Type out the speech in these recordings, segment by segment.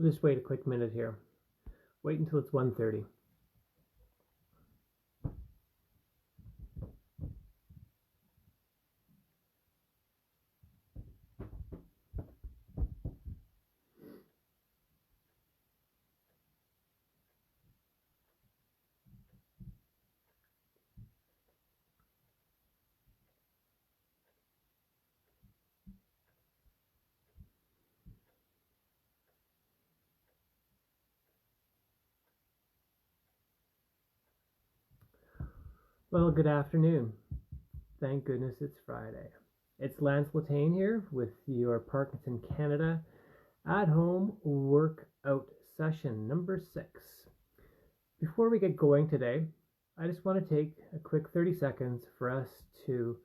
We'll just wait a quick minute here. Wait until it's 1:30. Well, good afternoon. Thank goodness it's Friday. It's Lance Letain here with your Parkinson Canada at-home workout session number 6. Before we get going today, I just want to take a quick 30 seconds for us to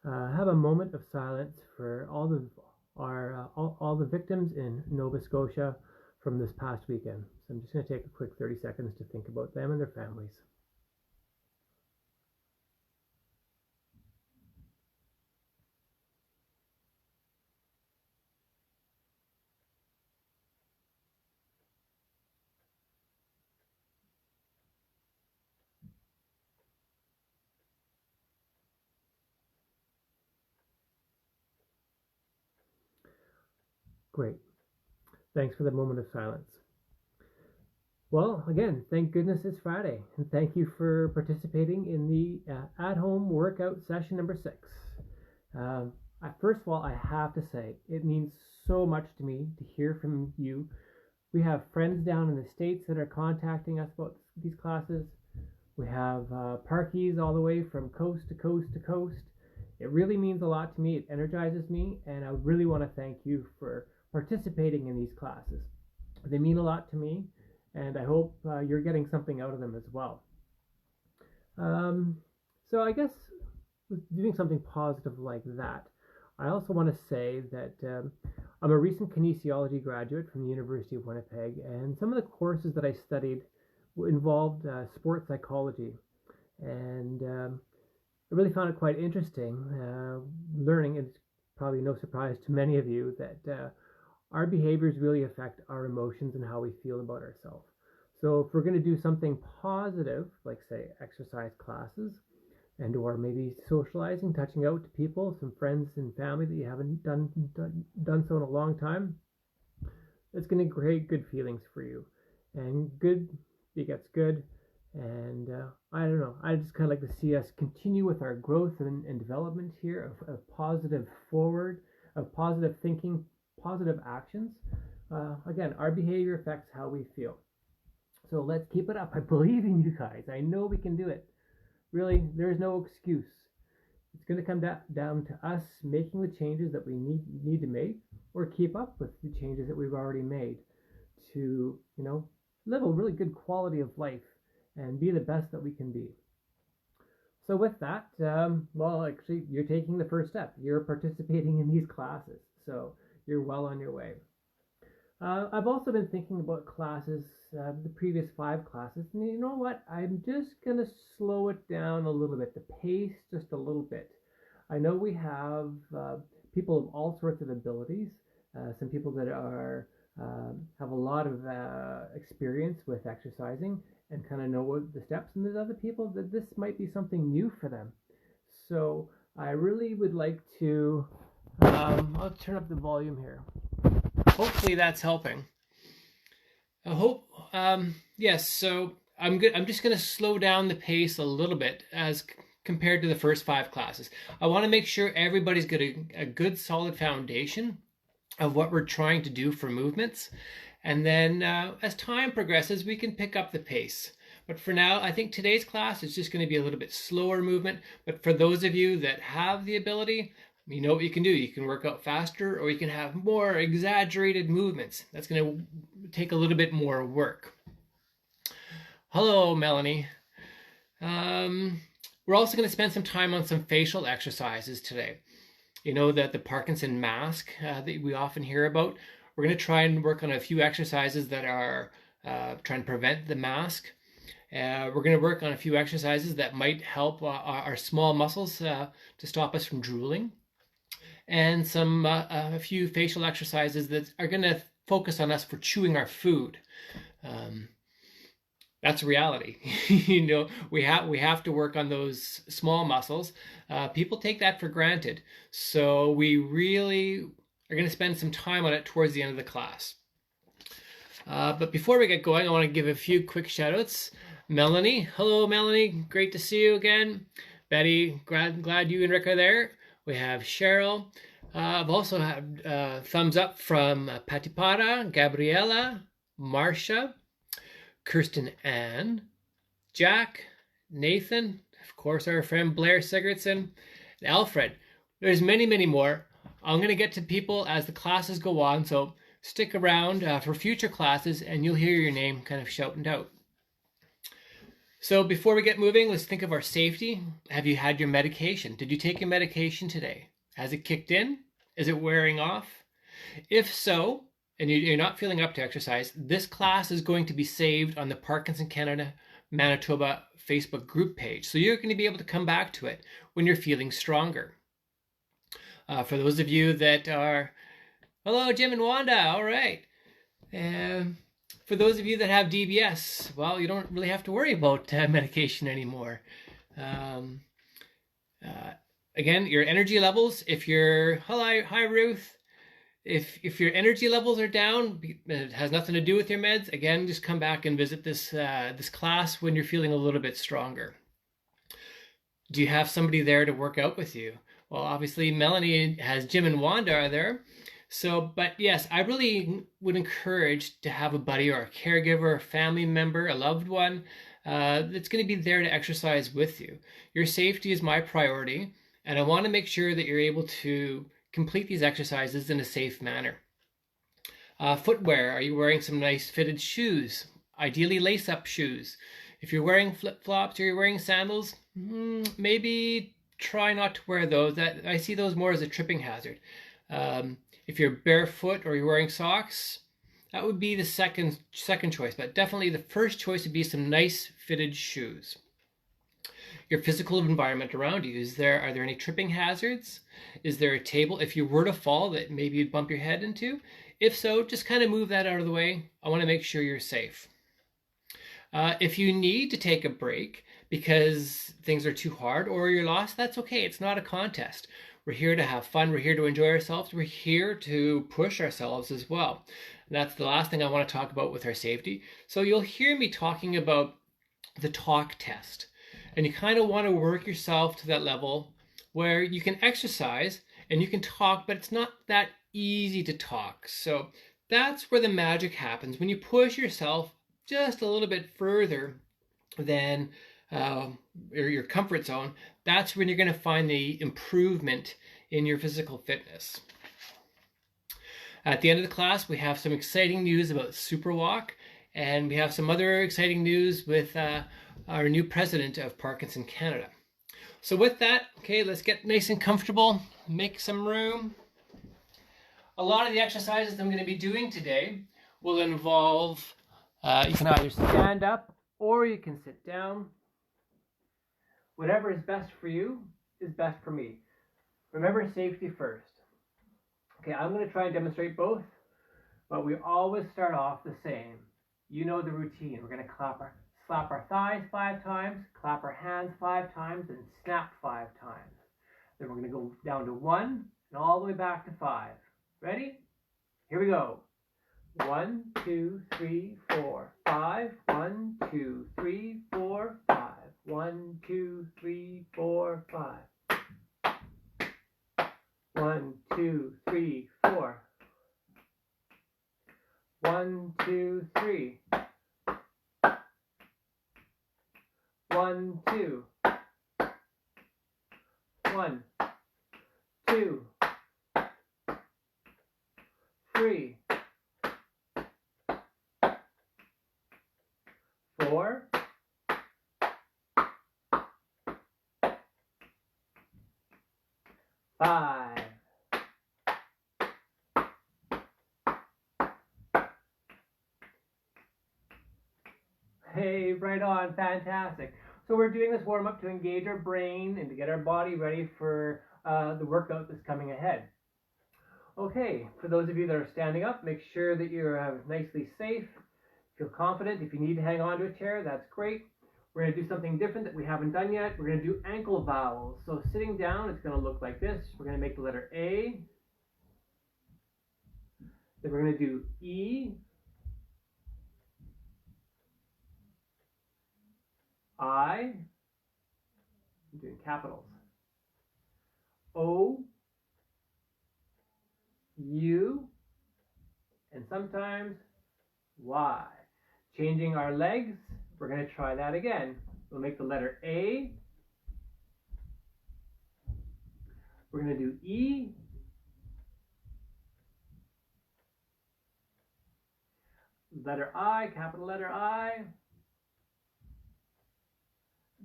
have a moment of silence for all the victims in Nova Scotia from this past weekend. So I'm just going to take a quick 30 seconds to think about them and their families. Great. Thanks for the moment of silence. Well, again, thank goodness it's Friday, and thank you for participating in the at-home workout session number 6. First of all, I have to say, it means so much to me to hear from you. We have friends down in the States that are contacting us about these classes. We have parkies all the way from coast to coast to coast. It really means a lot to me. It energizes me, and I really want to thank you for participating in these classes. They mean a lot to me, and I hope you're getting something out of them as well. So I guess with doing something positive like that, I also want to say that I'm a recent kinesiology graduate from the University of Winnipeg, and some of the courses that I studied involved sports psychology, and I really found it quite interesting learning, and it's probably no surprise to many of you, that our behaviors really affect our emotions and how we feel about ourselves. So if we're going to do something positive, like say exercise classes, and or maybe socializing, touching out to people, some friends and family that you haven't done so in a long time, it's going to create good feelings for you. And good begets good. And I don't know, I just kind of like to see us continue with our growth and development here of positive forward, of positive thinking, positive actions. Again, our behavior affects how we feel. So let's keep it up. I believe in you guys. I know we can do it. Really, there's no excuse. It's going to come down to us making the changes that we need to make, or keep up with the changes that we've already made to, live a really good quality of life and be the best that we can be. So with that, well, actually, you're taking the first step. You're participating in these classes. So you're well on your way. I've also been thinking about classes, the previous 5 classes, and you know what? I'm just going to slow it down a little bit, the pace just a little bit. I know we have people of all sorts of abilities, some people that are have a lot of experience with exercising and kind of know what the steps, and there's other people that this might be something new for them. So I really would like to, I'll turn up the volume here. Hopefully that's helping. I hope, yes, so I'm just going to slow down the pace a little bit as compared to the first 5 classes. I want to make sure everybody's got a good solid foundation of what we're trying to do for movements. And then as time progresses, we can pick up the pace. But for now, I think today's class is just going to be a little bit slower movement. But for those of you that have the ability, you know what you can do. You can work out faster, or you can have more exaggerated movements. That's going to take a little bit more work. Hello, Melanie. We're also going to spend some time on some facial exercises today. You know that the Parkinson mask that we often hear about. We're going to try and work on a few exercises that are trying to prevent the mask. We're going to work on a few exercises that might help our small muscles to stop us from drooling. And a few facial exercises that are going to focus on us for chewing our food. That's reality. You know, we have to work on those small muscles. People take that for granted. So we really are going to spend some time on it towards the end of the class. But before we get going, I want to give a few quick shout outs. Melanie, hello Melanie, great to see you again. Betty, glad you and Rick are there. We have Cheryl. I've also had thumbs up from Patipara, Gabriela, Marcia, Kirsten Ann, Jack, Nathan, of course our friend Blair Sigurdsson, and Alfred. There's many, many more. I'm going to get to people as the classes go on, so stick around for future classes and you'll hear your name kind of shouting out. So before we get moving, let's think of our safety. Have you had your medication? Did you take your medication today? Has it kicked in? Is it wearing off? If so, and you're not feeling up to exercise, this class is going to be saved on the Parkinson Canada Manitoba Facebook group page. So you're going to be able to come back to it when you're feeling stronger. For those of you that are, hello Jim and Wanda, all right. For those of you that have DBS, well, you don't really have to worry about medication anymore. Again, your energy levels, if you're, hi Ruth, if your energy levels are down, it has nothing to do with your meds, again, just come back and visit this class when you're feeling a little bit stronger. Do you have somebody there to work out with you? Well, obviously Melanie has Jim and Wanda are there. So, but yes, I really would encourage to have a buddy or a caregiver, a family member, a loved one that's going to be there to exercise with you. Your safety is my priority, and I want to make sure that you're able to complete these exercises in a safe manner. Footwear, are you wearing some nice fitted shoes? Ideally lace-up shoes. If you're wearing flip-flops or you're wearing sandals, maybe try not to wear those. I see those more as a tripping hazard. If you're barefoot or you're wearing socks, that would be the second choice, but definitely the first choice would be some nice fitted shoes. Your physical environment around you, are there any tripping hazards? Is there a table, if you were to fall, that maybe you'd bump your head into? If so, just kind of move that out of the way. I want to make sure you're safe. If you need to take a break because things are too hard or you're lost, that's okay. It's not a contest. We're here to have fun. We're here to enjoy ourselves. We're here to push ourselves as well. And that's the last thing I want to talk about with our safety. So you'll hear me talking about the talk test. And you kind of want to work yourself to that level where you can exercise and you can talk, but it's not that easy to talk. So that's where the magic happens. When you push yourself just a little bit further than your comfort zone, that's when you're going to find the improvement in your physical fitness. At the end of the class, we have some exciting news about Superwalk, and we have some other exciting news with our new president of Parkinson Canada. So with that, okay, let's get nice and comfortable, make some room. A lot of the exercises I'm going to be doing today will involve, you can either stand up or you can sit down. Whatever is best for you is best for me. Remember safety first. Okay, I'm going to try and demonstrate both, but we always start off the same. You know the routine. We're going to slap our thighs 5 times, clap our hands 5 times, and snap 5 times. Then we're going to go down to 1 and all the way back to 5. Ready? Here we go. 1, 2, 3, 4, 5. 1, 2, 3, 4, 5. 1, 2, 3, 4, 5. 1, 2, 3, 4. 1, 2, 3. 1, 2. 1, 2, 3, 4. 5. Hey, right on, fantastic. So we're doing this warm-up to engage our brain and to get our body ready for the workout that's coming ahead. Okay, for those of you that are standing up, make sure that you're nicely safe. Feel confident. If you need to hang on to a chair, that's great. We're going to do something different that we haven't done yet. We're going to do ankle vowels. So sitting down, it's going to look like this. We're going to make the letter A. Then we're going to do E, I, I'm doing capitals, O, U, and sometimes Y. Changing our legs, we're going to try that again. We'll make the letter A. We're going to do E, letter I, capital letter I,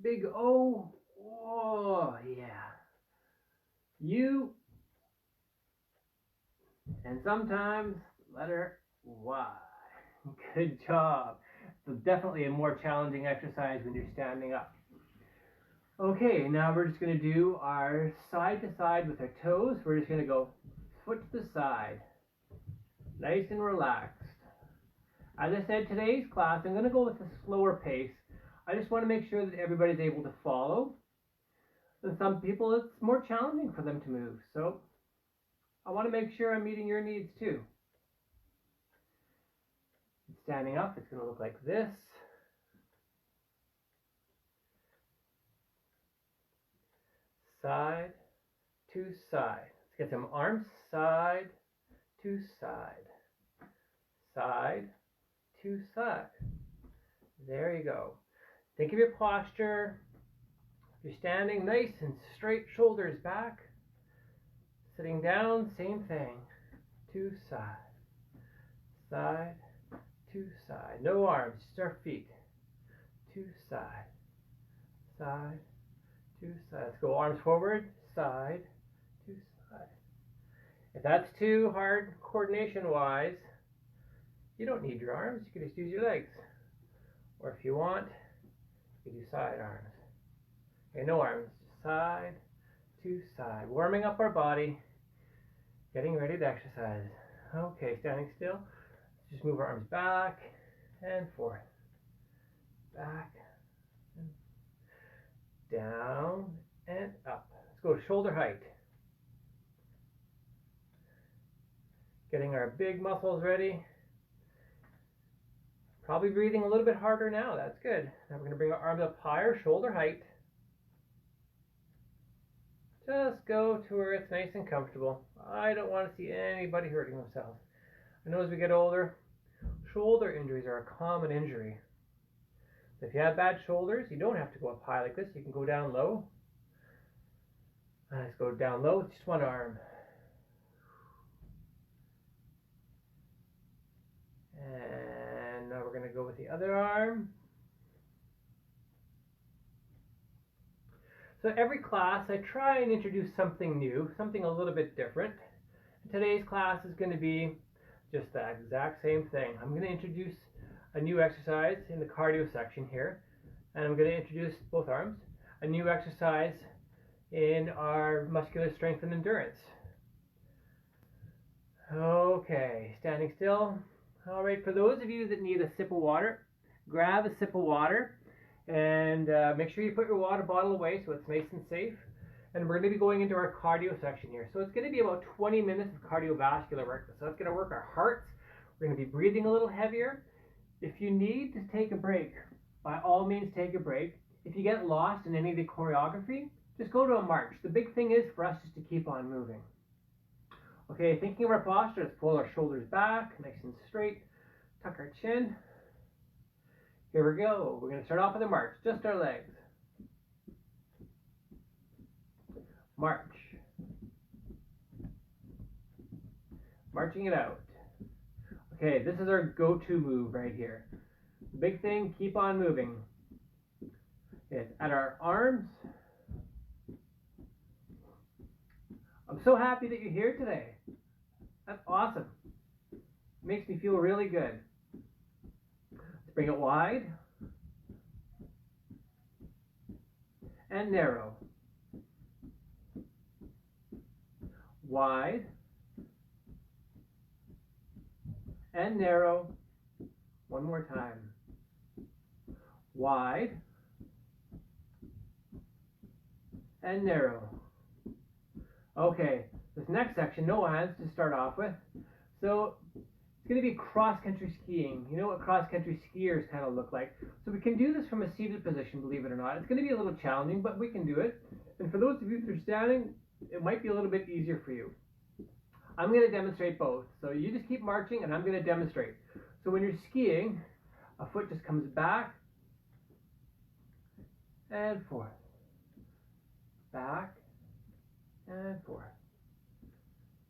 big O, oh yeah, U, and sometimes letter Y. Good job. So definitely a more challenging exercise when you're standing up. Okay, now we're just going to do our side to side with our toes. We're just going to go foot to the side, nice and relaxed. As I said, today's class, I'm going to go with a slower pace. I just want to make sure that everybody's able to follow. And some people, it's more challenging for them to move. So I want to make sure I'm meeting your needs too. Standing up, it's going to look like this. Side to side. Let's get some arms. Side to side. Side to side. There you go. Think of your posture. You're standing nice and straight, shoulders back. Sitting down, same thing. To side. Side to side. No arms, just our feet. To side. Side to side. Let's go arms forward. Side to side. If that's too hard coordination-wise, you don't need your arms. You can just use your legs. Or if you want, you can do side arms. Okay, no arms. Side to side. Warming up our body. Getting ready to exercise. Okay, standing still. Just move our arms back and forth. Back and down and up. Let's go to shoulder height. Getting our big muscles ready. Probably breathing a little bit harder now. That's good. Now we're going to bring our arms up higher, shoulder height. Just go to where it's nice and comfortable. I don't want to see anybody hurting themselves. I know as we get older, shoulder injuries are a common injury. If you have bad shoulders, you don't have to go up high like this. You can go down low. Let's go down low with just one arm. And now we're going to go with the other arm. So every class, I try and introduce something new, something a little bit different. Today's class is going to be just the exact same thing. I'm going to introduce a new exercise in the cardio section here, and I'm going to introduce both arms, a new exercise in our muscular strength and endurance. Okay, standing still. All right, for those of you that need a sip of water, grab a sip of water and make sure you put your water bottle away so it's nice and safe. And we're going to be going into our cardio section here. So it's going to be about 20 minutes of cardiovascular work. So it's going to work our hearts. We're going to be breathing a little heavier. If you need to take a break, by all means take a break. If you get lost in any of the choreography, just go to a march. The big thing is for us just to keep on moving. Okay, thinking of our posture, let's pull our shoulders back, nice and straight. Tuck our chin. Here we go. We're going to start off with a march, just our legs. March. Marching it out. Okay, this is our go-to move right here. Big thing, keep on moving. It's at our arms. I'm so happy that you're here today. That's awesome. Makes me feel really good. Let's bring it wide and narrow. Wide and narrow. One more time. Wide and narrow. Okay, this next section, no hands to start off with. So it's going to be cross-country skiing. You know what cross-country skiers kind of look like. So we can do this from a seated position, believe it or not. It's going to be a little challenging, but we can do it. And for those of you who are standing, it might be a little bit easier for you. I'm going to demonstrate both. So you just keep marching and I'm going to demonstrate. So when you're skiing, a foot just comes back and forth. Back and forth.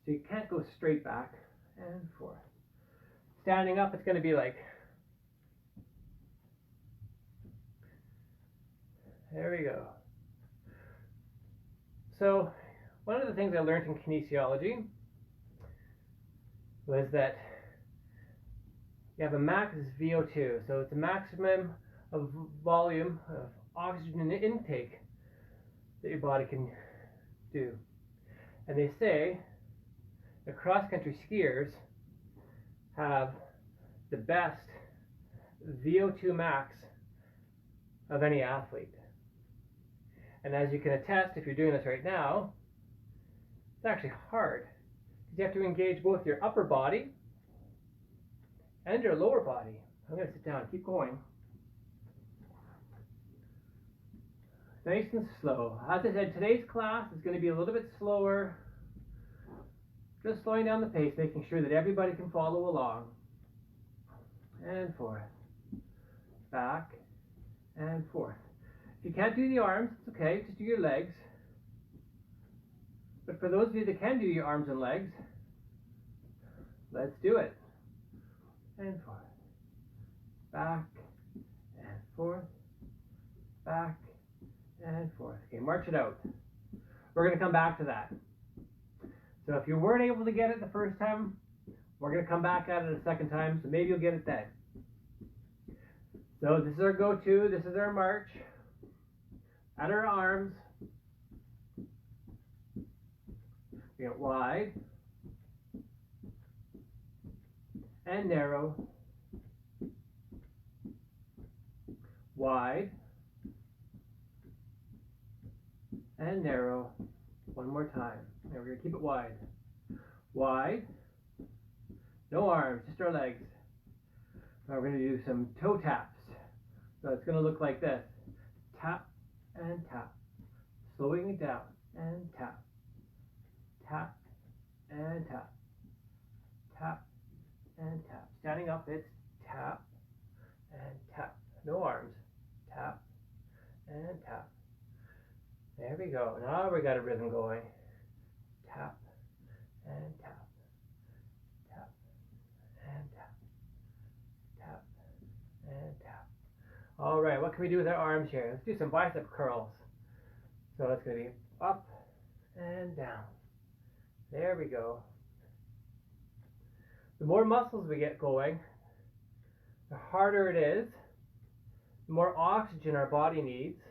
So you can't go straight back and forth. Standing up, it's going to be like, there we go. So one of the things I learned in kinesiology was that you have a max VO2, so it's a maximum of volume of oxygen intake that your body can do. And they say that cross-country skiers have the best VO2 max of any athlete. And as you can attest, if you're doing this right now, it's actually hard. Because you have to engage both your upper body and your lower body. I'm going to sit down, keep going. Nice and slow. As I said, today's class is going to be a little bit slower. Just slowing down the pace, making sure that everybody can follow along. And forth. Back and forth. If you can't do the arms, it's okay, just do your legs. But for those of you that can do your arms and legs, let's do it. And forth. Back and forth. Back and forth. Okay, march it out. We're going to come back to that. So if you weren't able to get it the first time, we're going to come back at it a second time, so maybe you'll get it then. So this is our go-to, this is our march. At our arms. We get wide and narrow. Wide and narrow. One more time. And we're going to keep it wide. Wide. No arms, just our legs. Now we're going to do some toe taps. So it's going to look like this. Tap and tap. Slowing it down. And tap. Tap and tap. Tap and tap. Standing up, it's tap and tap. No arms. Tap and tap. There we go. Now we got a rhythm going. Tap and tap. Tap and tap. Tap and tap. All right, what can we do with our arms here? Let's do some bicep curls. So it's going to be up and down. There we go. The more muscles we get going, the harder it is, the more oxygen our body needs,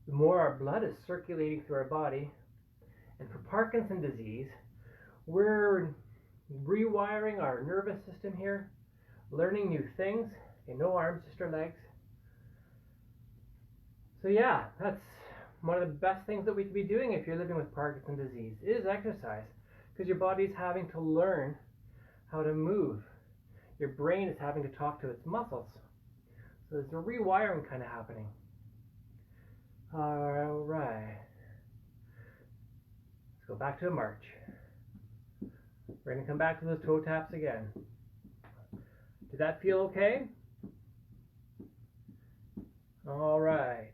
the more our blood is circulating through our body. And for Parkinson's disease, we're rewiring our nervous system here, learning new things. Okay, no arms, just our legs. So yeah, that's one of the best things that we could be doing if you're living with Parkinson's disease is exercise, because your body's having to learn how to move. Your brain is having to talk to its muscles. So there's a rewiring kind of happening. All right. Let's go back to a march. We're going to come back to those toe taps again. Did that feel okay? All right.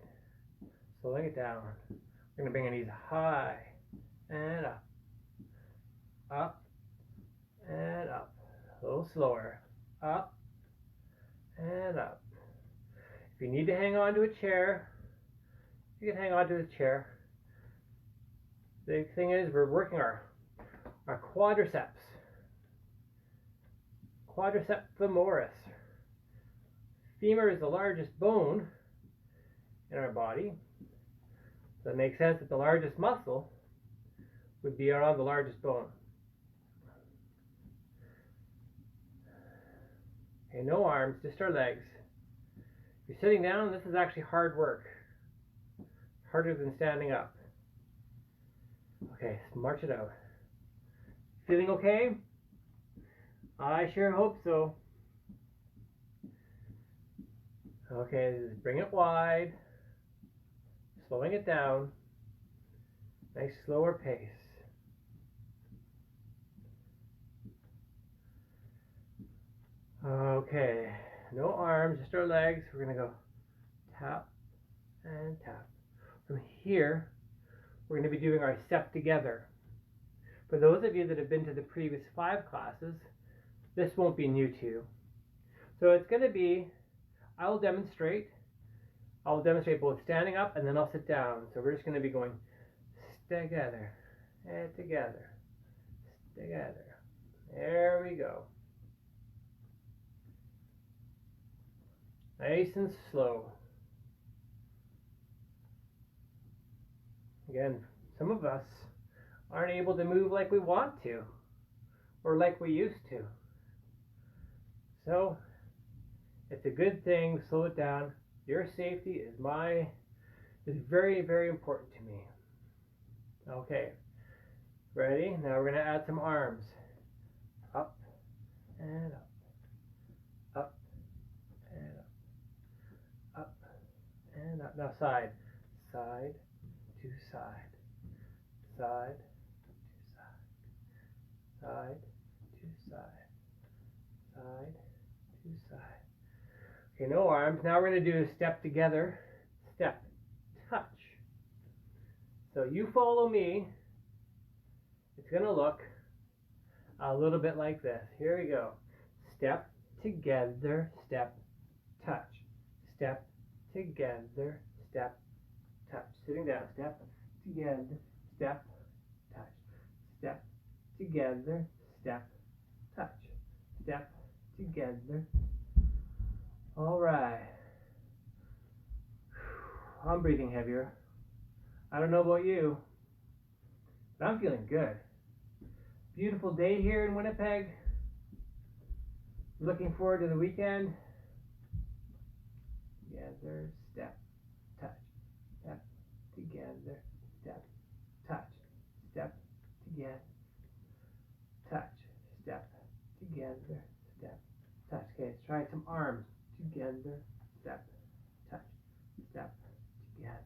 Slowing it down. We're going to bring your knees high and up. Up and up. A little slower. Up and up. If you need to hang on to a chair, you can hang on to a chair. The thing is, we're working our quadriceps. Quadriceps femoris. Femur is the largest bone in our body. So it makes sense that the largest muscle would be around the largest bone. Okay, no arms, just our legs. If you're sitting down, this is actually hard work. Harder than standing up. Okay, so march it out. Feeling okay? I sure hope so. Okay, bring it wide. Slowing it down. Nice slower pace. Okay, no arms, just our legs. We're going to go tap and tap. From here, we're going to be doing our step together. For those of you that have been to the previous 5 classes, this won't be new to you. So it's going to be, I'll demonstrate both standing up and then I'll sit down. So we're just going to be going together and together, together. There we go. Nice and slow. Again, some of us aren't able to move like we want to or like we used to. So it's a good thing. Slow it down. Your safety is very, very important to me. Okay, ready? Now we're going to add some arms. Up and up. Up and up. Up and up. Now side. Side to side. Side to side. Side to side. Side to side. Okay, no arms. Now we're going to do a step together. Step. Touch. So you follow me. It's going to look a little bit like this. Here we go. Step together. Step. Touch. Step together. Step. Touch. Sitting down. Step together. Step. Touch. Step together. Step. Touch. Step together. All right. I'm breathing heavier. I don't know about you, but I'm feeling good. Beautiful day here in Winnipeg. Looking forward to the weekend. Together, step, touch, step, together, step, touch, step, together, touch, step, together, step, touch. Okay, let's try some arms. Together, step, touch, step, together.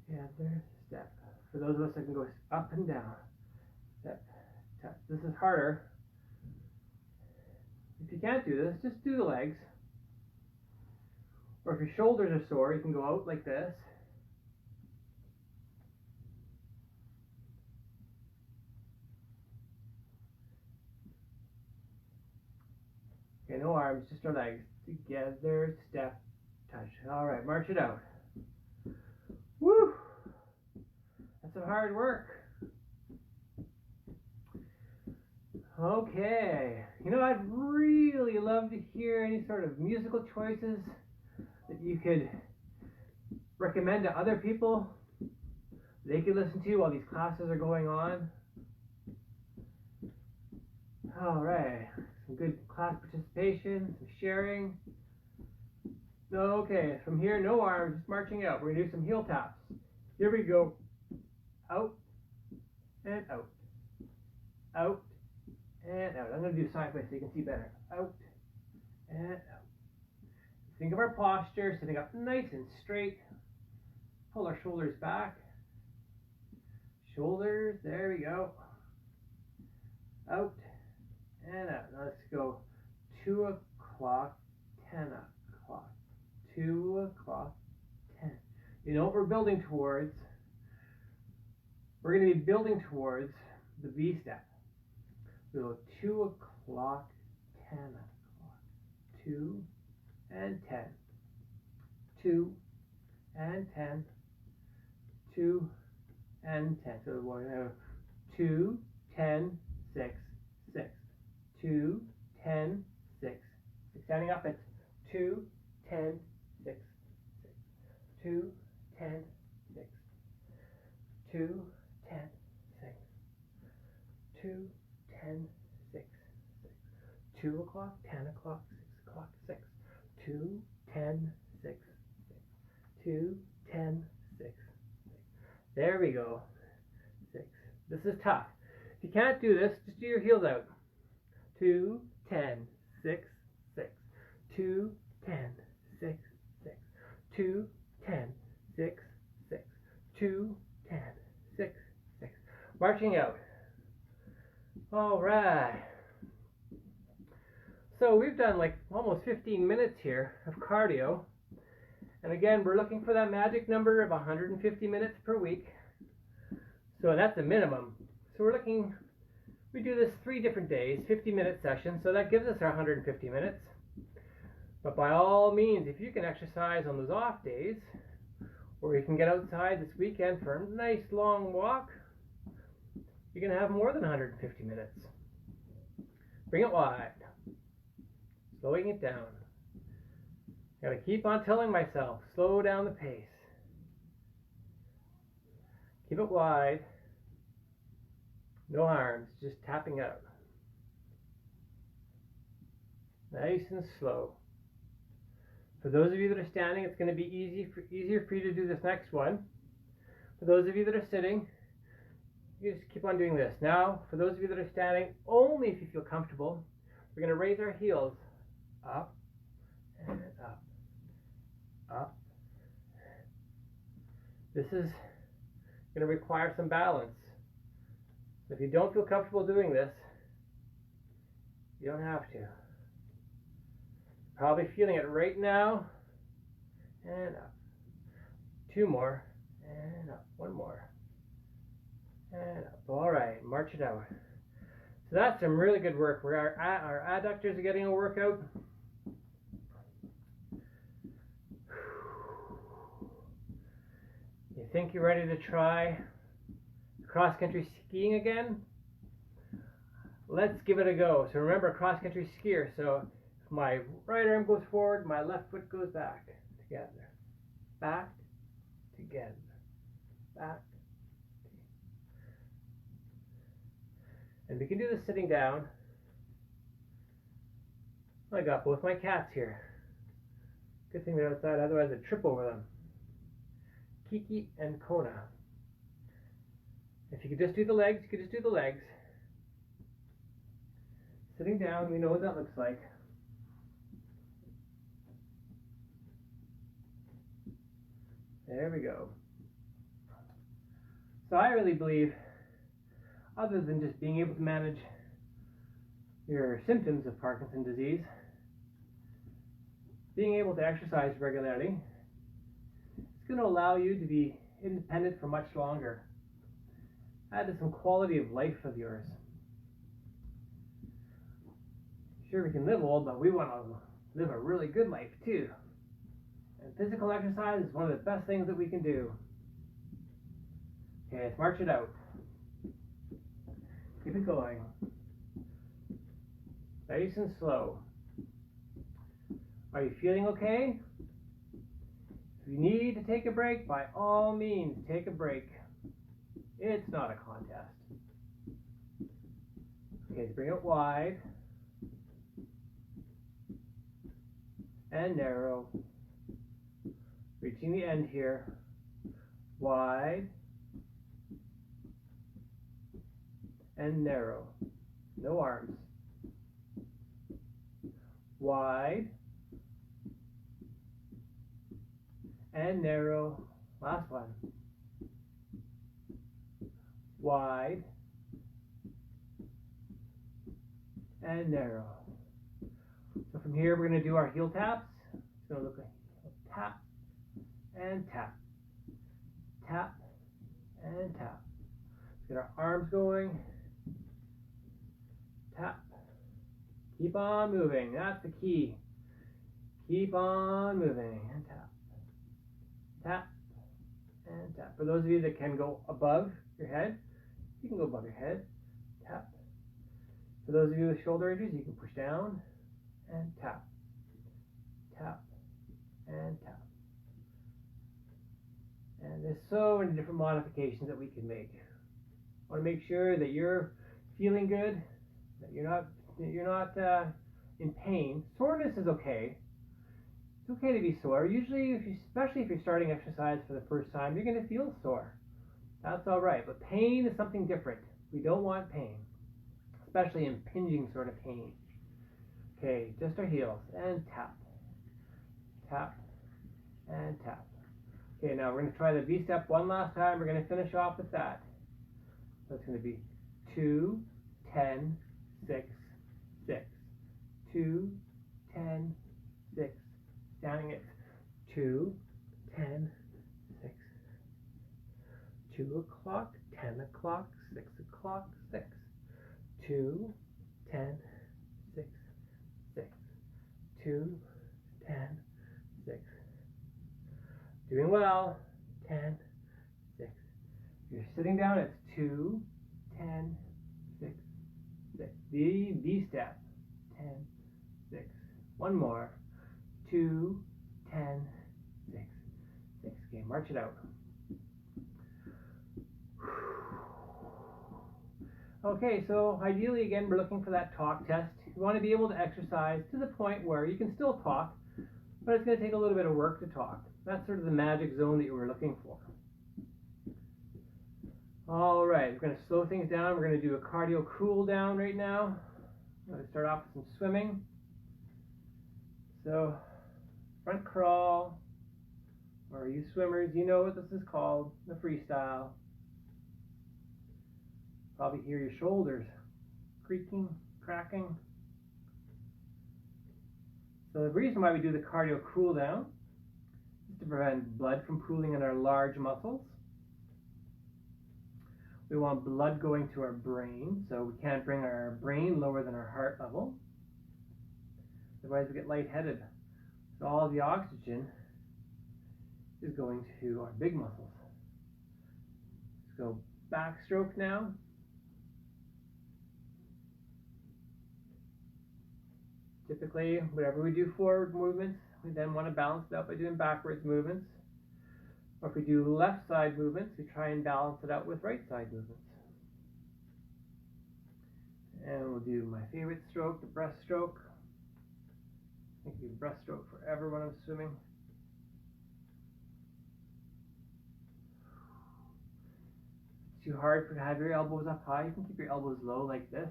Together, step. For those of us that can go up and down, step, touch. This is harder. If you can't do this, just do the legs. Or if your shoulders are sore, you can go out like this. Okay, no arms, just our legs. Together, step, touch. All right, march it out. Woo! That's some hard work. Okay. You know, I'd really love to hear any sort of musical choices that you could recommend to other people they could listen to while these classes are going on. All right. Some good class participation, some sharing. Okay, from here, no arms, just marching out. We're going to do some heel taps. Here we go. Out and out. Out and out. I'm going to do sideways so you can see better. Out and out. Think of our posture, sitting up nice and straight. Pull our shoulders back. Shoulders, there we go. Out and out. Now let's go 2 o'clock, 10 o'clock. 2 o'clock, 10. You know what we're building towards? We're going to be building towards the V step. We go 2 o'clock, 10 o'clock. 2 and 10. 2 and 10. 2 and 10. So we're going to have 2, 10, 6, 6. 2, 10, 6. Standing up, it's 2, 10, 6, 6. 2, 10, 6. 2, 10, 6. 2, 10, 6, 6. 2 o'clock, 10 o'clock, 6 o'clock, 6. 2, 10, 6, 6. 2, 10, 6, 6. There we go. 6. This is tough. If you can't do this, just do your heels out. 2, 10, 6, 6. 2, 10, 6, 6. 2, 10, 6, 6. 2, 10, 6, 6. Marching out. All right. So we've done like almost 15 minutes here of cardio. And again, we're looking for that magic number of 150 minutes per week. So that's a minimum. So we do this 3 different days, 50-minute sessions. So that gives us our 150 minutes. But by all means, if you can exercise on those off days, or you can get outside this weekend for a nice long walk, you're going to have more than 150 minutes. Bring it wide. Slowing it down. Got to keep on telling myself, slow down the pace. Keep it wide. No arms, just tapping out. Nice and slow. For those of you that are standing, it's going to be easier for you to do this next one. For those of you that are sitting, you just keep on doing this. Now, for those of you that are standing, only if you feel comfortable, we're going to raise our heels up and up, up. This is going to require some balance. If you don't feel comfortable doing this, you don't have to. Probably feeling it right now. And up. 2 more. And up. 1 more. And up. All right. March it out. So that's some really good work. Our adductors are getting a workout. You think you're ready to try cross-country skiing again? Let's give it a go. So remember, cross-country skier. So if my right arm goes forward, my left foot goes back. Together. Back. Together. Back. And we can do this sitting down. I got both my cats here. Good thing they're outside, otherwise I'd trip over them. Kiki and Kona. If you could just do the legs, you could just do the legs. Sitting down, we know what that looks like. There we go. So I really believe, other than just being able to manage your symptoms of Parkinson's disease, being able to exercise regularly, it's going to allow you to be independent for much longer. Add to some quality of life of yours. Sure, we can live old, but we want to live a really good life too. And physical exercise is one of the best things that we can do. Okay, let's march it out. Keep it going. Nice and slow. Are you feeling okay? If you need to take a break, by all means, take a break. It's not a contest. Okay, let's bring it wide. And narrow. Reaching the end here. Wide. And narrow. No arms. Wide. And narrow. Last one. Wide. And narrow. So from here we're going to do our heel taps. It's going to look like tap and tap. Tap and tap. Let's get our arms going. Tap. Keep on moving. That's the key. Keep on moving. And tap. Tap. And tap. For those of you that can go above your head, you can go above your head. Tap. For those of you with shoulder injuries, you can push down and tap. Tap. And tap. And there's so many different modifications that we can make. I want to make sure that you're feeling good, that you're not in pain. Soreness is okay. It's okay to be sore. Usually, especially if you're starting exercise for the first time, you're going to feel sore. That's all right. But pain is something different. We don't want pain, especially impinging sort of pain. Okay, just our heels and tap, tap, and tap. Okay, now we're going to try the V-step one last time. We're going to finish off with that. So it's going to be 2, 10, 6, 6. 2, 10, 6. Standing it. 2, 10, 6. 2 o'clock, 10 o'clock, 6 o'clock, 6. 2, 10, 6, 6. 2, 10, 6. Doing well. 10, 6. If you're sitting down, it's 2, 10, 6, 6. The V-step. 10, 6. One more. 2, 10, 6, 6. Okay, march it out. Okay, so ideally, again, we're looking for that talk test. You want to be able to exercise to the point where you can still talk, but it's going to take a little bit of work to talk. That's sort of the magic zone that you were looking for. All right, we're going to slow things down. We're going to do a cardio cool down right now. I'm going to start off with some swimming. So, front crawl, or you swimmers, you know what this is called, the freestyle. Probably hear your shoulders creaking, cracking. So the reason why we do the cardio cool down is to prevent blood from pooling in our large muscles. We want blood going to our brain, so we can't bring our brain lower than our heart level. Otherwise we get lightheaded. So all the oxygen is going to our big muscles. Let's go backstroke now. Typically, whatever we do forward movements, we then want to balance it out by doing backwards movements. Or if we do left side movements, we try and balance it out with right side movements. And we'll do my favorite stroke, the breaststroke. I think you breaststroke forever when I'm swimming. It's too hard to have your elbows up high. You can keep your elbows low like this.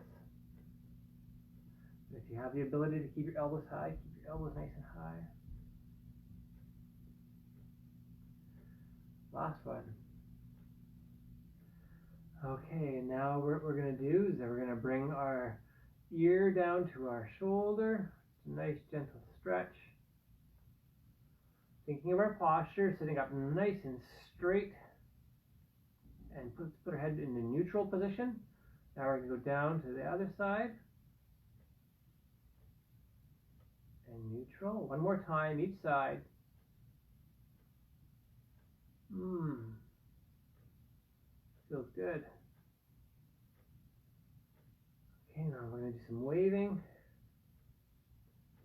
If you have the ability to keep your elbows high, keep your elbows nice and high. Last one. Okay, now what we're going to do is that we're going to bring our ear down to our shoulder. It's a nice gentle stretch. Thinking of our posture, sitting up nice and straight. And put our head in the neutral position. Now we're going to go down to the other side. And neutral. One more time, each side. Feels good. Okay, now we're going to do some waving.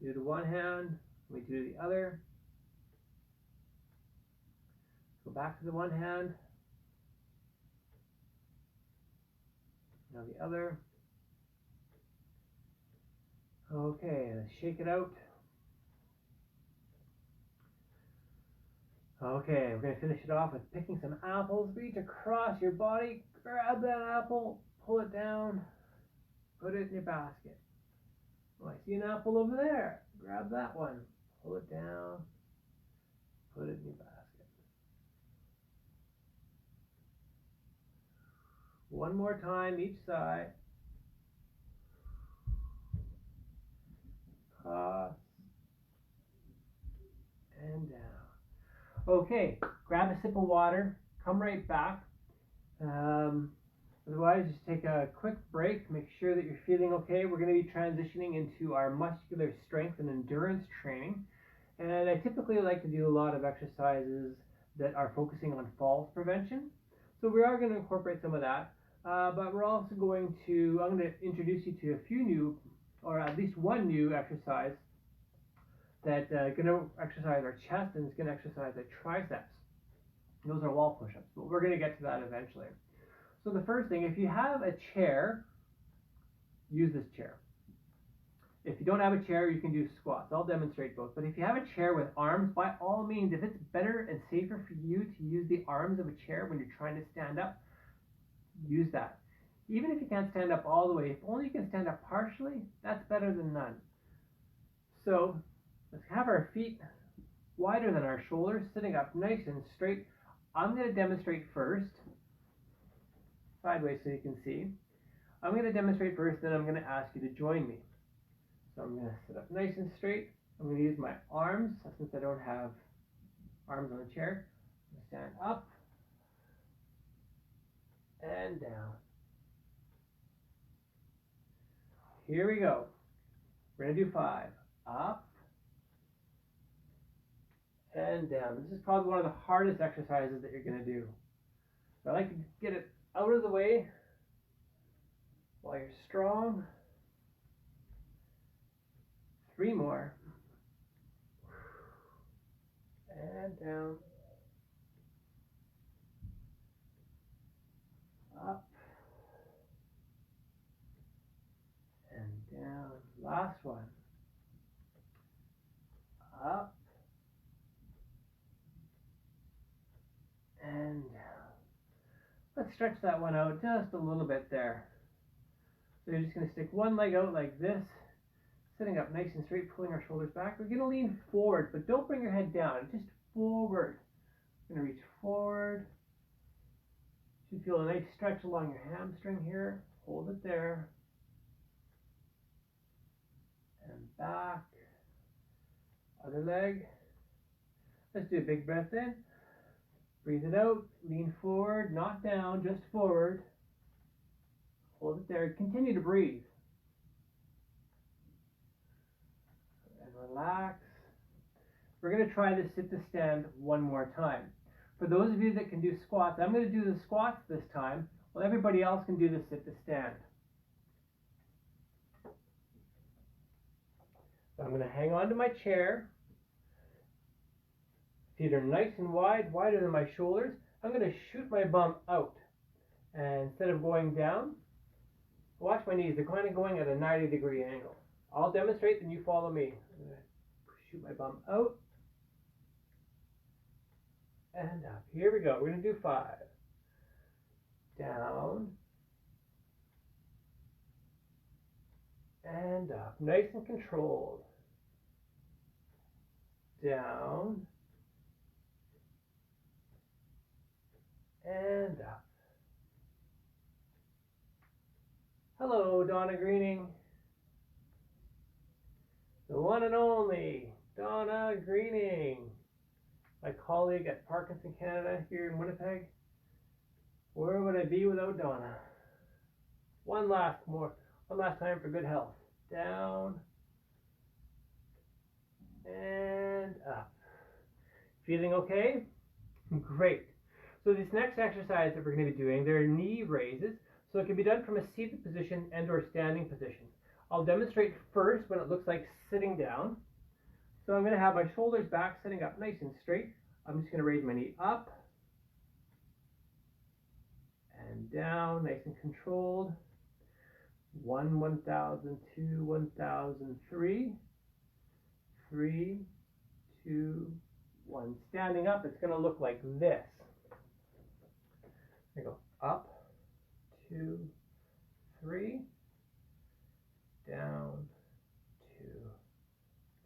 Do to one hand, we do the other. Go back to the one hand. Now the other. Okay, let's shake it out. Okay, we're going to finish it off with picking some apples. Reach across your body, grab that apple, pull it down, put it in your basket. Oh, I see an apple over there. Grab that one, pull it down, put it in your basket. One more time, each side. Across and down. Okay, grab a sip of water, come right back. Otherwise, just take a quick break, make sure that you're feeling okay. We're going to be transitioning into our muscular strength and endurance training. And I typically like to do a lot of exercises that are focusing on falls prevention. So we are going to incorporate some of that. But we're also going to, I'm going to introduce you to a few new, or at least one new exercise that's going to exercise our chest and it's going to exercise our triceps. Those are wall push-ups, but we're going to get to that eventually. So the first thing, if you have a chair, use this chair. If you don't have a chair, you can do squats. I'll demonstrate both. But if you have a chair with arms, by all means, if it's better and safer for you to use the arms of a chair when you're trying to stand up, use that. Even if you can't stand up all the way, if only you can stand up partially, that's better than none. So let's have our feet wider than our shoulders, sitting up nice and straight. I'm going to demonstrate first, sideways so you can see. I'm going to demonstrate first, then I'm going to ask you to join me. So I'm going to sit up nice and straight. I'm going to use my arms, since I don't have arms on the chair. I'm going to stand up and down. Here we go. We're going to do 5. Up and down. This is probably one of the hardest exercises that you're going to do. So I like to get it out of the way while you're strong. 3 more. And down. Up. And down. Last one. Up. And down. Let's stretch that one out just a little bit there. So you're just going to stick one leg out like this, sitting up nice and straight, pulling our shoulders back. We're going to lean forward, but don't bring your head down, just forward. We're going to reach forward. You should feel a nice stretch along your hamstring here. Hold it there. And back. Other leg. Let's do a big breath in. Breathe it out. Lean forward, not down, just forward. Hold it there. Continue to breathe. And relax. We're going to try this sit to stand one more time. For those of you that can do squats, I'm going to do the squats this time, while everybody else can do the sit to stand. So I'm going to hang on to my chair. Feet are nice and wide, wider than my shoulders. I'm going to shoot my bum out. And instead of going down, watch my knees. They're kind of going at a 90-degree angle. I'll demonstrate, then you follow me. I'm going to shoot my bum out. And up. Here we go. We're going to do 5. Down. And up. Nice and controlled. Down. And up. Hello, Donna Greening. The one and only Donna Greening. My colleague at Parkinson Canada here in Winnipeg. Where would I be without Donna? One last time for good health. Down and up. Feeling okay? Great. So this next exercise that we're going to be doing, they're knee raises. So it can be done from a seated position and or standing position. I'll demonstrate first when it looks like sitting down. So I'm going to have my shoulders back, sitting up nice and straight. I'm just going to raise my knee up and down, nice and controlled. 1, 1,000, 2, 1,000, 3. 3, 2, 1. Standing up, it's going to look like this. I go up, 2, 3, down, 2,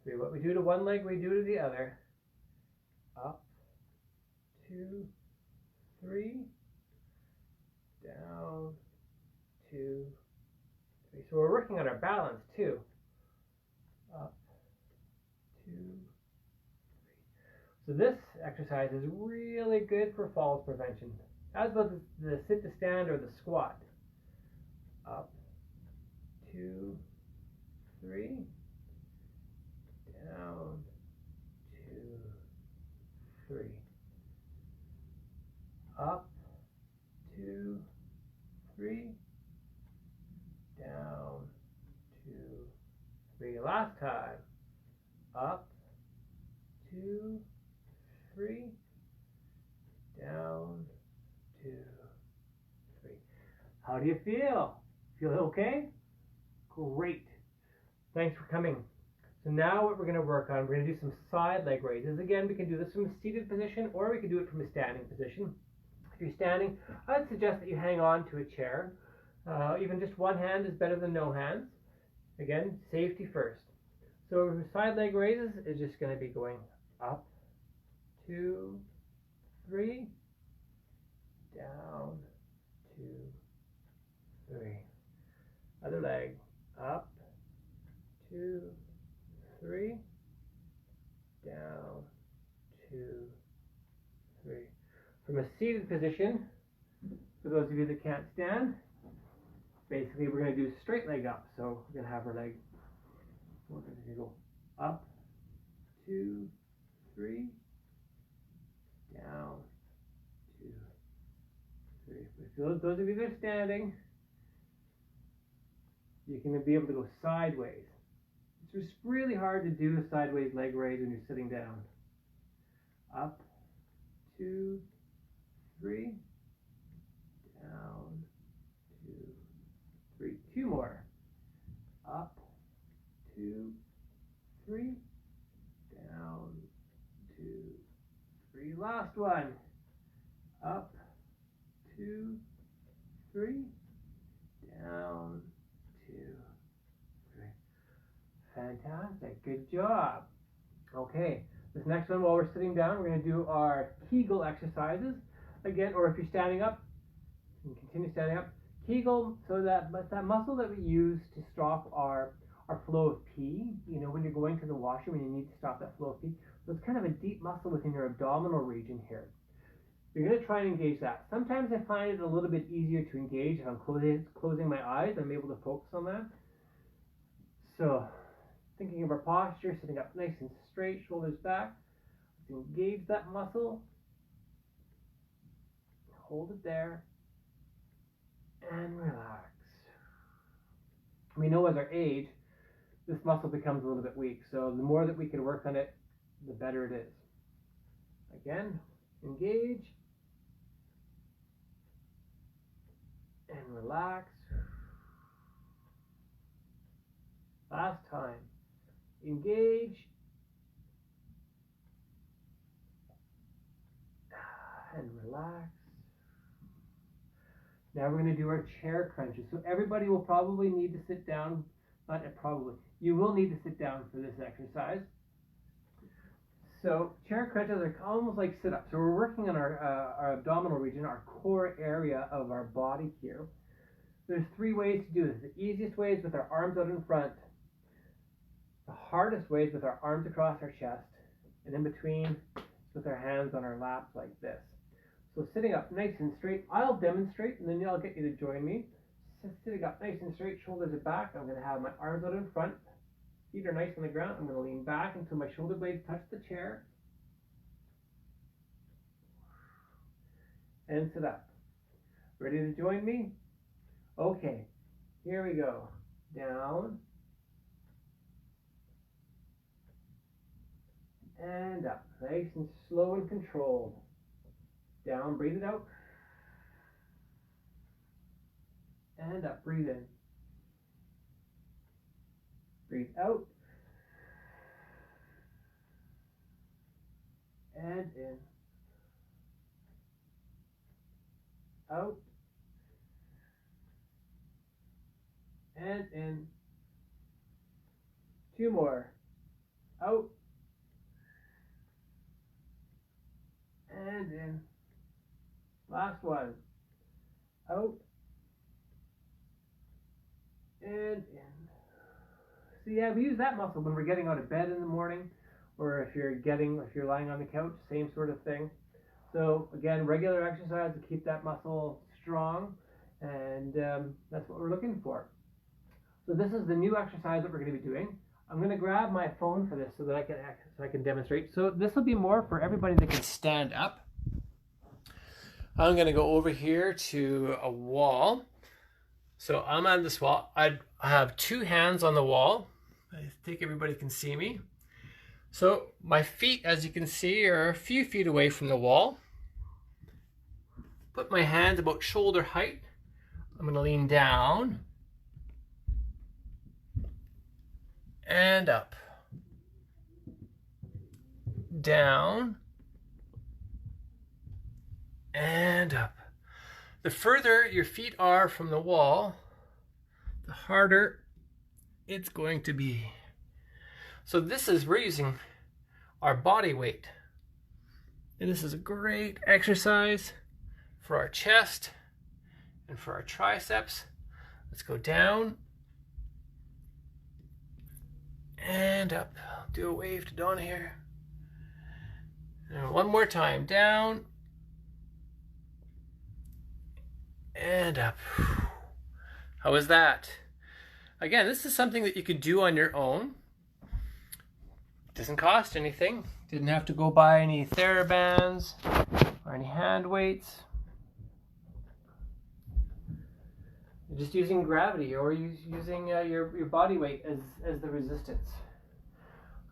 3. What we do to one leg, we do to the other. Up, 2, 3, down, 2, 3. So we're working on our balance too. Up, 2, 3. So this exercise is really good for falls prevention. As about the sit to stand or the squat. Up, 2, 3, down, 2, 3. Up, 2, 3, down, 2, 3. Last time. Up, 2, 3, down, 2, 3. How do you feel? Feel okay? Great. Thanks for coming. So now what we're going to work on, we're going to do some side leg raises. Again, we can do this from a seated position or we can do it from a standing position. If you're standing, I'd suggest that you hang on to a chair. Even just one hand is better than no hands. Again, safety first. So side leg raises is just going to be going up, 2, 3, down, 2, 3. Other leg, up, 2, 3, down, 2, 3. From a seated position, for those of you that can't stand, basically we're going to do straight leg up. So we're going to have our leg, we're going to go up, 2, 3, down, 2, 3. For those of you that are standing, you're going to be able to go sideways. It's just really hard to do a sideways leg raise when you're sitting down. Up, 2, 3, down, 2, 3. 2 more. Up, 2, 3, down, 2, 3. Last one. Up, 2, 3, down, 2, 3. Fantastic. Good job. Okay. This next one, while we're sitting down, we're going to do our Kegel exercises. Again, or if you're standing up, you can continue standing up. Kegel, so that muscle that we use to stop our flow of pee, you know, when you're going to the washroom and you need to stop that flow of pee. So it's kind of a deep muscle within your abdominal region here. You're going to try and engage that. Sometimes I find it a little bit easier to engage if I'm closing my eyes. I'm able to focus on that. So, thinking of our posture, sitting up nice and straight, shoulders back. Let's engage that muscle. Hold it there. And relax. We know as our age, this muscle becomes a little bit weak. So the more that we can work on it, the better it is. Again, engage. And relax. Last time. Engage. And relax. Now we're going to do our chair crunches. So everybody will probably need to sit down. Not probably. You will need to sit down for this exercise. So chair crunches are almost like sit-ups. So we're working on our abdominal region, our core area of our body here. There's 3 ways to do this. The easiest way is with our arms out in front. The hardest way is with our arms across our chest. And in between, with our hands on our laps like this. So sitting up nice and straight, I'll demonstrate and then I'll get you to join me. Sitting up nice and straight, shoulders are back. I'm going to have my arms out in front. Feet are nice on the ground. I'm going to lean back until my shoulder blades touch the chair. And sit up. Ready to join me? Okay, here we go. Down. And up. Nice and slow and controlled. Down, breathe it out. And up, breathe in. Breathe out. And in. Out. And in. 2 more. Out. And in. Last one. Out. And in. So yeah, we use that muscle when we're getting out of bed in the morning, or if you're lying on the couch, same sort of thing. So again, regular exercise to keep that muscle strong, and that's what we're looking for. So this is the new exercise that we're going to be doing. I'm going to grab my phone for this so that I can demonstrate. So this will be more for everybody that can stand up. I'm going to go over here to a wall. So I'm on this wall. I have 2 hands on the wall. I think everybody can see me. So my feet, as you can see, are a few feet away from the wall. Put my hands about shoulder height. I'm going to lean down. and up, down, and up. The further your feet are from the wall, the harder it's going to be. So we're using our body weight. And this is a great exercise for our chest and for our triceps. Let's go down and up. I'll do a wave to Donna here. And one more time, down and up. How was that? Again, this is something that you could do on your own. It doesn't cost anything. Didn't have to go buy any TheraBands or any hand weights. You're just using gravity or using your body weight as the resistance.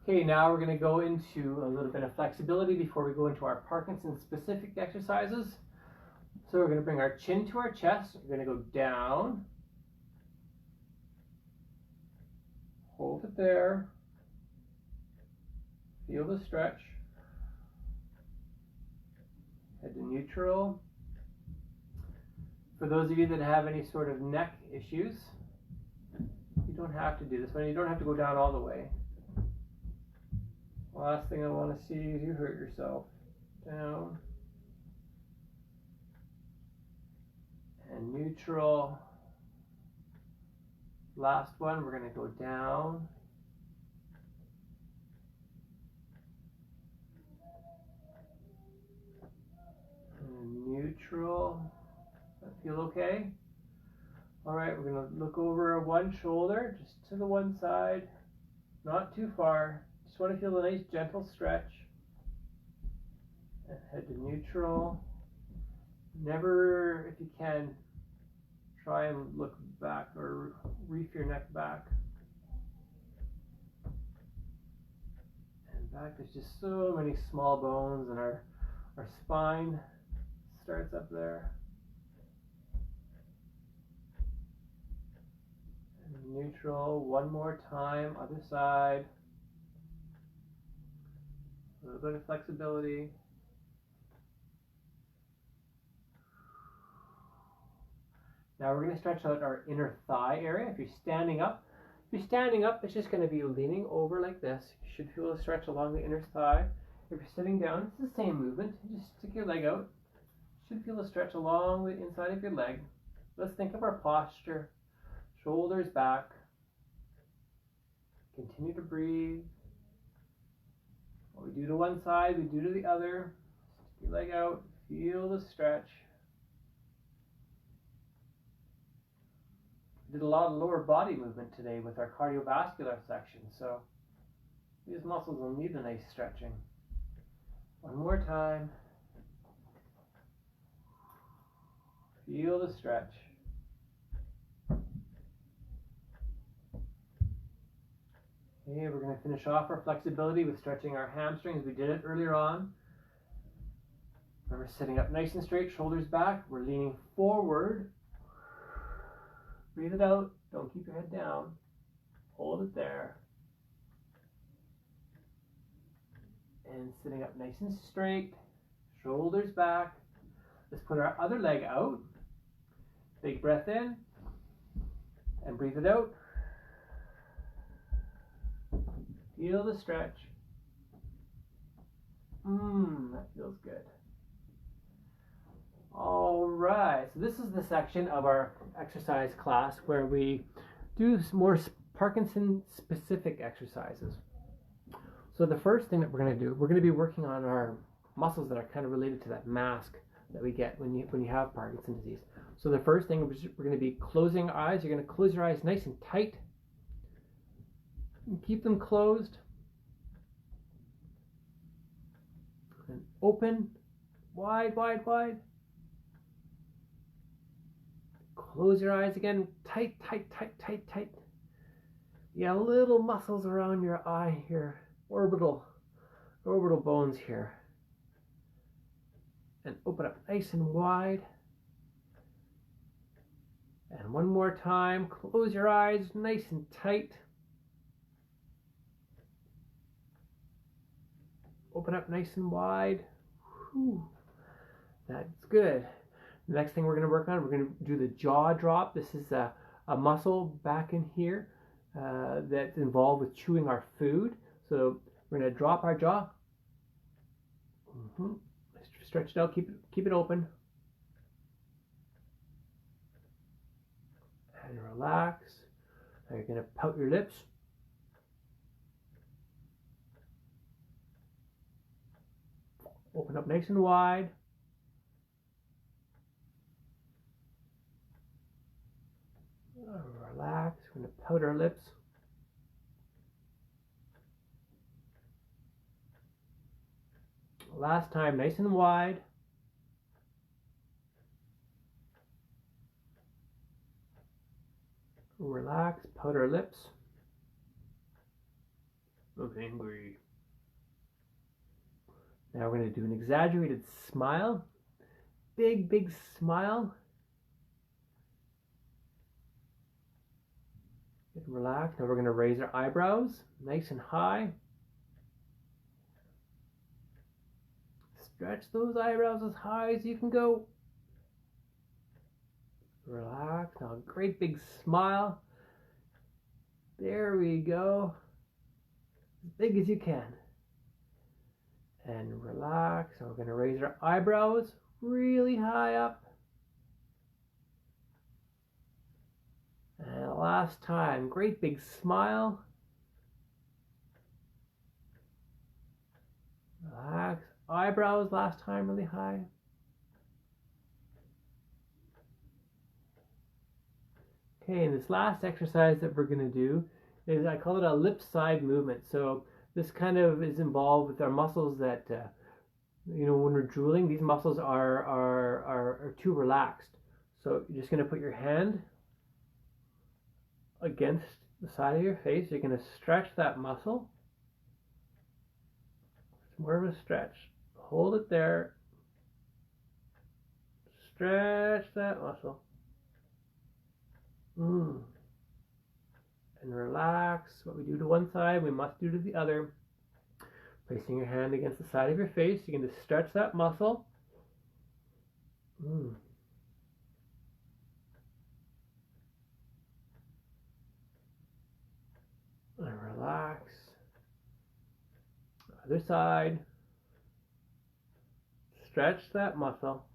Okay, now we're going to go into a little bit of flexibility before we go into our Parkinson specific exercises. So we're going to bring our chin to our chest. We're going to go down. Hold it there. Feel the stretch. Head to neutral. For those of you that have any sort of neck issues, you don't have to do this one. You don't have to go down all the way. Last thing I want to see is you hurt yourself. Down. And neutral. Last one, we're going to go down. And neutral. Does that feel okay? All right, we're going to look over one shoulder, just to the one side, not too far. Just want to feel a nice gentle stretch. And head to neutral. Never, if you can, try and look back or reef your neck back. And back, there's just so many small bones, and our spine starts up there. And neutral, one more time, other side. A little bit of flexibility. Now we're going to stretch out our inner thigh area. If you're standing up, it's just going to be leaning over like this. You should feel a stretch along the inner thigh. If you're sitting down, it's the same movement. You just stick your leg out. You should feel a stretch along the inside of your leg. Let's think of our posture. Shoulders back. Continue to breathe. What we do to one side, we do to the other. Stick your leg out. Feel the stretch. Did a lot of lower body movement today with our cardiovascular section, so these muscles will need a nice stretching. One more time. Feel the stretch. Okay, we're going to finish off our flexibility with stretching our hamstrings. We did it earlier on. Remember, sitting up nice and straight, shoulders back. We're leaning forward. Breathe it out. Don't keep your head down. Hold it there. And sitting up nice and straight. Shoulders back. Let's put our other leg out. Big breath in. And breathe it out. Feel the stretch. That feels good. All right, so this is the section of our exercise class where we do some more Parkinson specific exercises. So the first thing that we're going to do, we're going to be working on our muscles that are kind of related to that mask that we get when you have Parkinson's disease. So the first thing we're going to be closing eyes. You're going to close your eyes nice and tight. And keep them closed. And open, wide, wide, wide. Close your eyes again, tight, tight, tight, tight, tight. Yeah, little muscles around your eye here, orbital bones here. And open up nice and wide. And one more time, close your eyes nice and tight. Open up nice and wide. Whew. That's good. The next thing we're going to work on, we're going to do the jaw drop. This is a muscle back in here that's involved with chewing our food. So we're going to drop our jaw. Stretch it out. Keep it open. And relax. Now you're going to pout your lips. Open up nice and wide. Relax. We're going to pout our lips. Last time, nice and wide. Relax. Pout our lips. Look angry. Now we're going to do an exaggerated smile. Big, big smile. Relax. Now we're going to raise our eyebrows nice and high. Stretch those eyebrows as high as you can go. Relax. Now a great big smile. There we go. As big as you can. And relax. Now we're going to raise our eyebrows really high up. And last time, great big smile. Relax. Eyebrows last time really high. Okay, and this last exercise that we're going to do is, I call it a lip side movement. So this kind of is involved with our muscles that, when we're drooling, these muscles are too relaxed. So you're just going to put your hand against the side of your face. You're going to stretch that muscle. It's more of a stretch. Hold it there. Stretch that muscle. And relax. What we do to one side, we must do to the other. Placing your hand against the side of your face, you can just stretch that muscle. And relax. Other side. Stretch that muscle.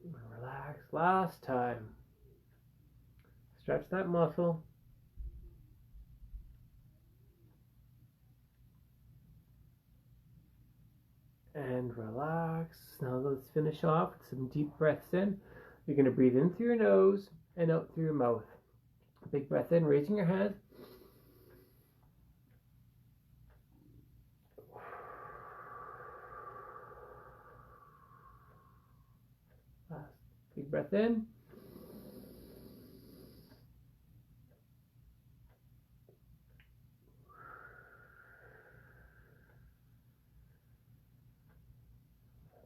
Relax. Last time. Stretch that muscle. And relax. Now let's finish off with some deep breaths in. You're going to breathe in through your nose and out through your mouth. Big breath in, raising your hand. Last big breath in.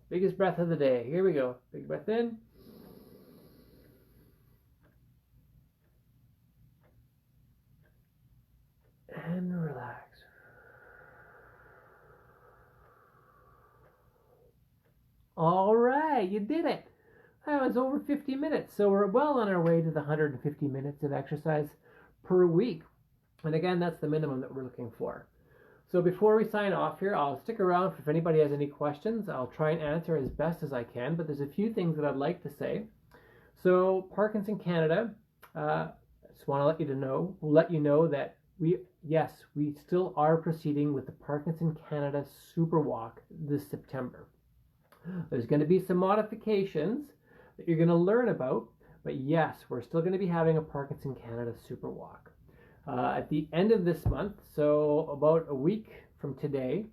Biggest breath of the day. Here we go. Big breath in. And relax. All right, you did it. That was over 50 minutes. So we're well on our way to the 150 minutes of exercise per week. And again, that's the minimum that we're looking for. So before we sign off here, I'll stick around if anybody has any questions. I'll try and answer as best as I can, but there's a few things that I'd like to say. So Parkinson Canada, just want to let you know that we still are proceeding with the Parkinson Canada Super Walk this September. There's going to be some modifications that you're going to learn about, but yes, we're still going to be having a Parkinson Canada Super Walk. At the end of this month, so about a week from today,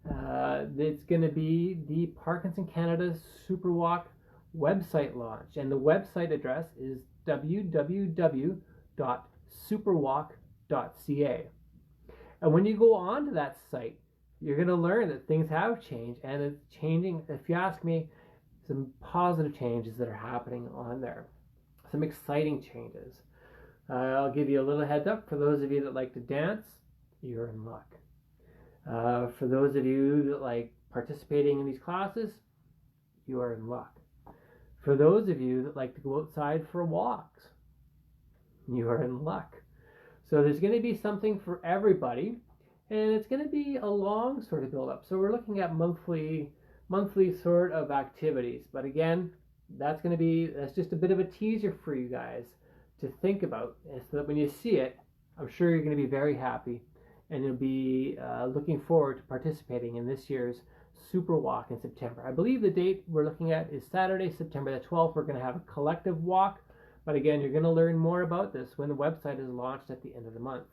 it's going to be the Parkinson Canada Super Walk website launch, and the website address is www.superwalk.ca. And when you go on to that site, you're going to learn that things have changed, and it's changing, if you ask me, some positive changes that are happening on there, some exciting changes. I'll give you a little heads up. For those of you that like to dance, you're in luck. For those of you that like participating in these classes, you are in luck. For those of you that like to go outside for walks, you are in luck. So there's going to be something for everybody, and it's going to be a long sort of build up. So we're looking at monthly sort of activities. But again, that's just a bit of a teaser for you guys to think about, so that when you see it, I'm sure you're going to be very happy, and you'll be looking forward to participating in this year's Super Walk in September. I believe the date we're looking at is Saturday, September the 12th. We're going to have a collective walk, but again, you're going to learn more about this when the website is launched at the end of the month.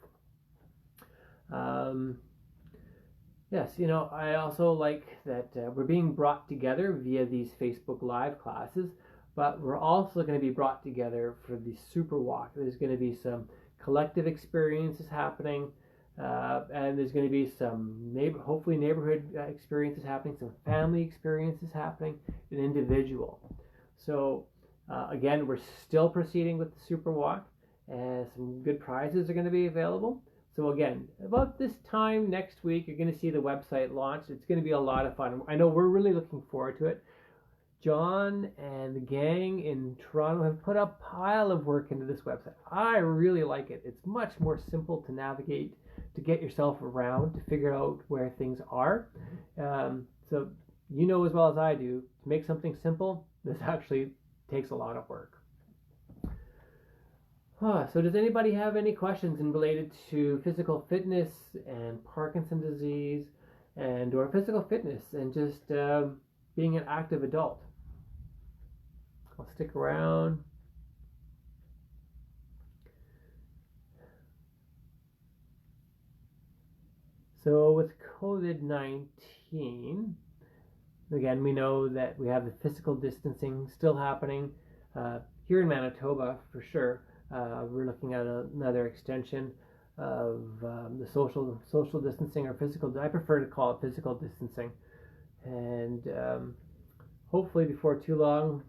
Yes, I also like that we're being brought together via these Facebook Live classes, but we're also going to be brought together for the Super Walk. There's going to be some collective experiences happening, and there's going to be some hopefully neighborhood experiences happening, some family experiences happening, and individual. So again, we're still proceeding with the Super Walk, and some good prizes are going to be available. So again, about this time next week, you're going to see the website launch. It's going to be a lot of fun. I know we're really looking forward to it. John and the gang in Toronto have put a pile of work into this website. I really like it. It's much more simple to navigate, to get yourself around, to figure out where things are. So you know as well as I do, to make something simple, this actually takes a lot of work. So does anybody have any questions related to physical fitness and Parkinson's disease or physical fitness and just being an active adult? I'll stick around. So with COVID-19, again, we know that we have the physical distancing still happening here in Manitoba for sure. We're looking at another extension of the social distancing or physical. I prefer to call it physical distancing, and hopefully before too long,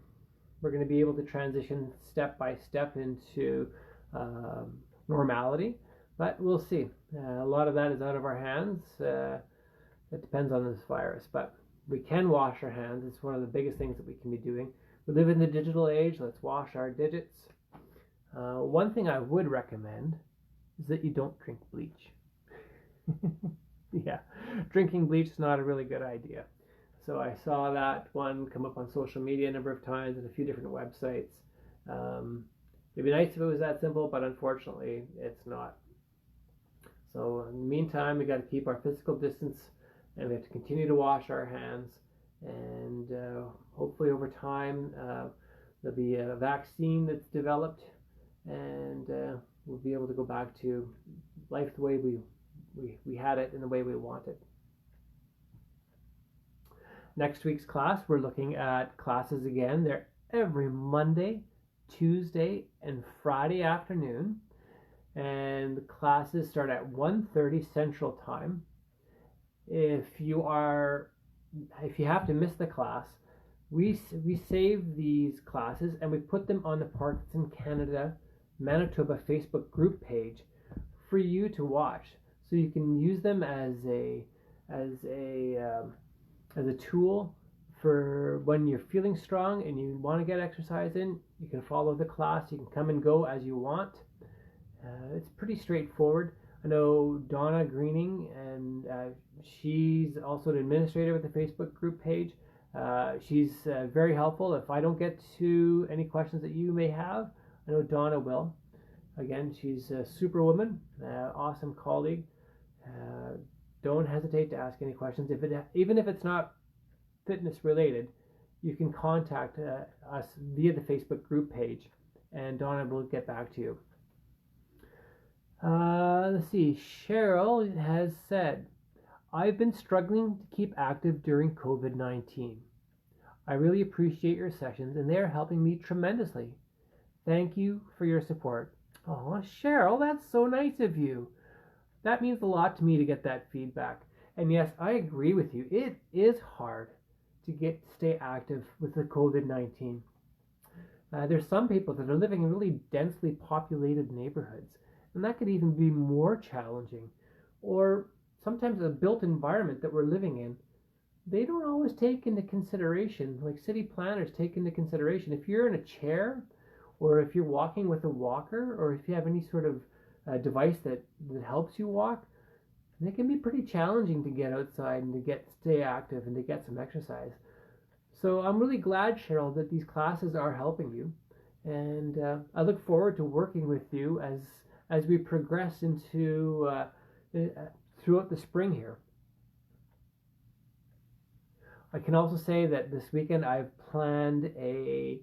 we're going to be able to transition step by step into normality. But we'll see. A lot of that is out of our hands. It depends on this virus, but we can wash our hands. It's one of the biggest things that we can be doing. We live in the digital age. Let's wash our digits. One thing I would recommend is that you don't drink bleach. Yeah, drinking bleach is not a really good idea. So I saw that one come up on social media a number of times and a few different websites. It'd be nice if it was that simple, but unfortunately it's not. So in the meantime, we got to keep our physical distance, and we have to continue to wash our hands, and hopefully over time there'll be a vaccine that's developed, and we'll be able to go back to life the way we had it and the way we want it. Next week's class, we're looking at classes again. They're every Monday, Tuesday, and Friday afternoon, and the classes start at 1:30 Central Time. If you have to miss the class, we save these classes and we put them on the Parkinson Canada Manitoba Facebook group page for you to watch, so you can use them as a tool for when you're feeling strong and you want to get exercise in. You can follow the class. You can come and go as you want. It's pretty straightforward. I know Donna Greening, and she's also an administrator with the Facebook group page. She's very helpful. If I don't get to any questions that you may have, I know Donna will. Again, she's a superwoman, awesome colleague. Don't hesitate to ask any questions. Even if it's not fitness related, you can contact us via the Facebook group page, and Donna will get back to you. Let's see. Cheryl has said, I've been struggling to keep active during COVID-19. I really appreciate your sessions, and they are helping me tremendously. Thank you for your support. Oh, Cheryl, that's so nice of you. That means a lot to me to get that feedback. And yes, I agree with you. It is hard to stay active with the COVID-19. There's some people that are living in really densely populated neighborhoods, and that could even be more challenging. Or sometimes the built environment that we're living in, they don't always take into consideration, like city planners take into consideration, if you're in a chair, or if you're walking with a walker, or if you have any sort of device that helps you walk, and it can be pretty challenging to get outside and to stay active and to get some exercise. So I'm really glad, Cheryl, that these classes are helping you, and I look forward to working with you as we progress into throughout the spring here. I can also say that this weekend I've planned a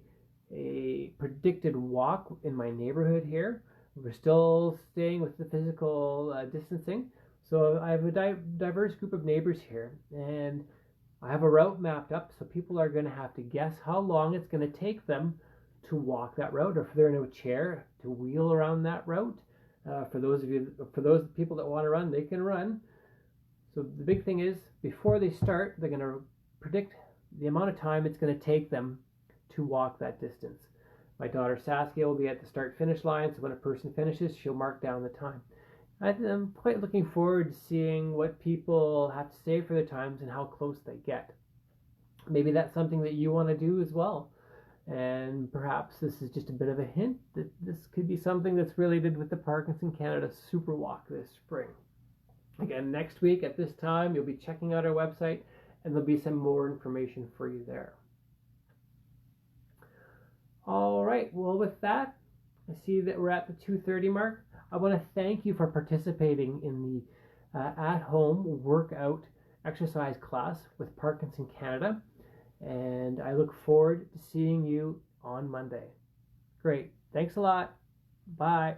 predicted walk in my neighborhood here. We're still staying with the physical distancing, so I have a diverse group of neighbors here, and I have a route mapped up, so people are going to have to guess how long it's going to take them to walk that route, or if they're in a chair, to wheel around that route. For those people that want to run, they can run. So the big thing is, before they start, they're going to predict the amount of time it's going to take them to walk that distance. My daughter Saskia will be at the start-finish line, so when a person finishes, she'll mark down the time. I'm quite looking forward to seeing what people have to say for their times and how close they get. Maybe that's something that you want to do as well. And perhaps this is just a bit of a hint that this could be something that's related with the Parkinson Canada Super Walk this spring. Again, next week at this time, you'll be checking out our website, and there'll be some more information for you there. All right, well, with that, I see that we're at the 2:30 mark. I want to thank you for participating in the at-home workout exercise class with Parkinson Canada, and I look forward to seeing you on Monday. Great. Thanks a lot. Bye.